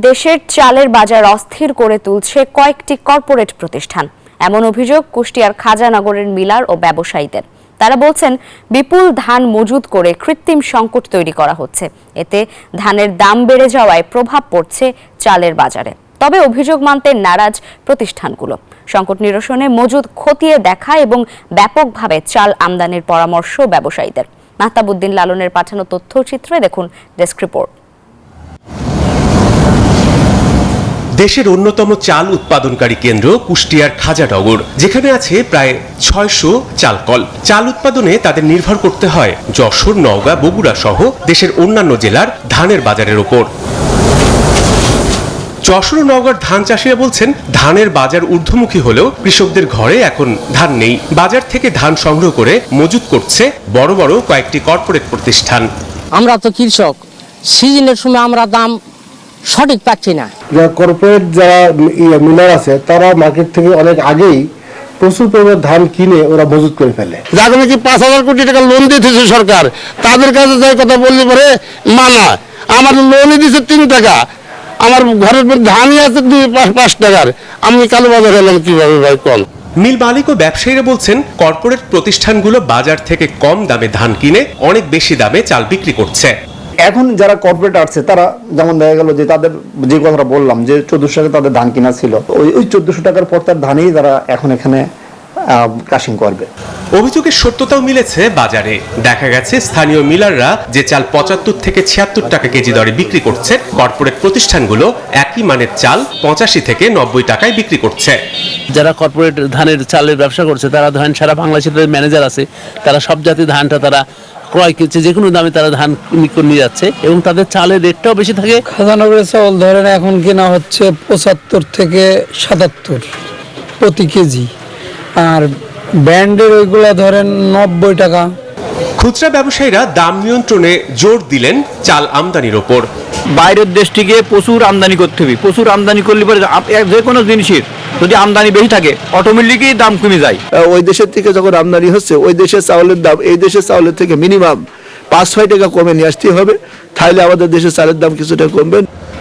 দেশের চালের বাজার অস্থির করে তুলছে কয়েকটি কর্পোরেট প্রতিষ্ঠান। এমন অভিযোগ কুষ্টিয়ার খাজানগরের মিলার ও ব্যবসায়ীদের। তারা বলছেন, বিপুল ধান মজুত করে কৃত্রিম সংকট তৈরি করা হচ্ছে। এতে ধানের দাম বেড়ে যাওয়ায় প্রভাব পড়ছে চালের বাজারে। তবে অভিযোগ মানতে নারাজ প্রতিষ্ঠানগুলো। সংকট নিরসনে মজুদ খতিয়ে দেখা এবং ব্যাপকভাবে চাল আমদানির পরামর্শ ব্যবসায়ীদের। মাহতাবউদ্দিন লালনের পাঠানো তথ্যচিত্রে দেখুন ডেস্ক রিপোর্ট। দেশের অন্যতম চাল উৎপাদনকারী কেন্দ্র কুষ্টিয়ার খাজানগর, যেখানে আছে প্রায় ৬০০ চালকল। চাল উৎপাদনে তাদের নির্ভর করতে হয় যশোর, নওগাঁ, বগুড়া সহ দেশের অন্যান্য জেলার ধানের বাজারের ওপর। যশোর ও নওগাঁর ধান চাষিরা বলছেন, ধানের বাজার ঊর্ধ্বমুখী হলেও কৃষকদের ঘরে এখন ধান নেই। বাজার থেকে ধান সংগ্রহ করে মজুত করছে বড় বড় কয়েকটি কর্পোরেট প্রতিষ্ঠান। আমরা তো কৃষক, সিজনের সময় আমরা দাম সঠিক পাচ্ছি না। কর্পোরেট যারা মিলার আছে তারা মার্কেট থেকে অনেক আগেই প্রচুর পরিমাণ ধান কিনে ওরা মজুত করে ফেলে। যাদের নাকি ৫,০০০ কোটি টাকা লোন দিতেছে সরকার, তাদের কাছে যাই কথা বললে পরে মানা। আমার লোনই দিচ্ছে ৩ টাকা, আমার ঘরের ধানই আছে ৫ টাকার, আমি কালো বাজার হলাম কিভাবে ভাই কল? মিল মালিক ও ব্যবসায়ীরা বলছেন, কর্পোরেট প্রতিষ্ঠানগুলো বাজার থেকে কম দামে ধান কিনে অনেক বেশি দামে চাল বিক্রি করছে। এখন যারা কর্পোরেট আসছে তারা যেমন দেখা গেল যে তাদের যে কথাটা বললাম যে ১৪০০ টাকা তাদের ধান কিনা ছিল, ওই ১৪০০ টাকার পর তার ধানেই তারা এখন এখানে ক্রাশিং করবে। অভিযোগের সত্যতাও মিলেছে বাজারে। দেখা গেছে স্থানীয় মিলাররা যে চাল ৭৫ থেকে ৭৬ টাকা কেজি দরে বিক্রি করছে, কর্পোরেট প্রতিষ্ঠানগুলো একই মানের চাল ৮৫ থেকে ৯০ টাকায় বিক্রি করছে। যারা কর্পোরেট ধানের চালের ব্যবসা করছে তারা ধরেন সারা বাংলাদেশের ম্যানেজার আছে, তারা সব জাতীয় ধানটা তারা ক্রয় করছে, যে কোনো দামে তারা ধান নিয়ে যাচ্ছে এবং তাদের চালের রেটটাও বেশি থাকে। খাজানগরের চাউল ধরেন এখন কেনা হচ্ছে ৭৫ থেকে ৭৭ প্রতি কেজি, আর ব্র্যান্ডের ওইগুলা ধরেন ৯০ টাকা। খুচরা ব্যবসায়ীরা দাম নিয়ন্ত্রণে জোর দিলেন চাল আমদানির ওপর। বাইরের দেশ থেকে প্রচুর আমদানি করতে হবে, প্রচুর আমদানি করলে পরে যে কোনো জিনিসের যদি আমদানি বেশি থাকে অটোমেটিকই দাম কমে যায়। ওই দেশের থেকে যখন আমদানি হচ্ছে, ওই দেশের চাউলের দাম এই দেশের চাউলের থেকে মিনিমাম ৫-৬ টাকা কমে নিয়ে আসতে হবে, তাহলে আমাদের দেশের চালের দাম কিছুটা কমবে।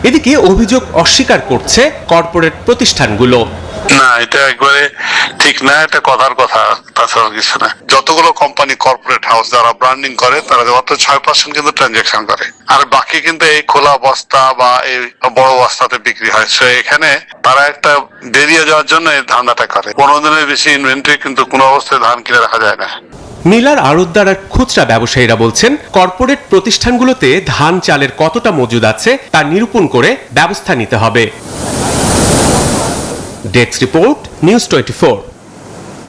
এদিকে অভিযোগ অস্বীকার করছে কর্পোরেট প্রতিষ্ঠানগুলো। না, এটা একবারে ঠিক না, এটা কথার কথা, তাছাড়া কিছু না। যতগুলো কোম্পানি কর্পোরেট হাউস যারা ব্র্যান্ডিং করে তারা মাত্র ৬% কিন্তু ট্রানজাকশন করে, আর বাকি কিন্তু এই খোলা বস্তা বা এই বড় বস্তাতে বিক্রি হয়। সো এখানে তারা একটা বেরিয়ে যাওয়ার জন্য এই ধান্দাটা করে। ১৫ দিনের বেশি ইনভেন্টরি কিন্তু কোনো অবস্থায় ধান কিনে রাখা যায় না। মিলার, আড়তদার আর খুচরা ব্যবসায়ীরা বলছেন, কর্পোরেট প্রতিষ্ঠানগুলোতে ধান চালের কতটা মজুদ আছে তা নিরূপণ করে ব্যবস্থা নিতে হবে। Desk report, news 24।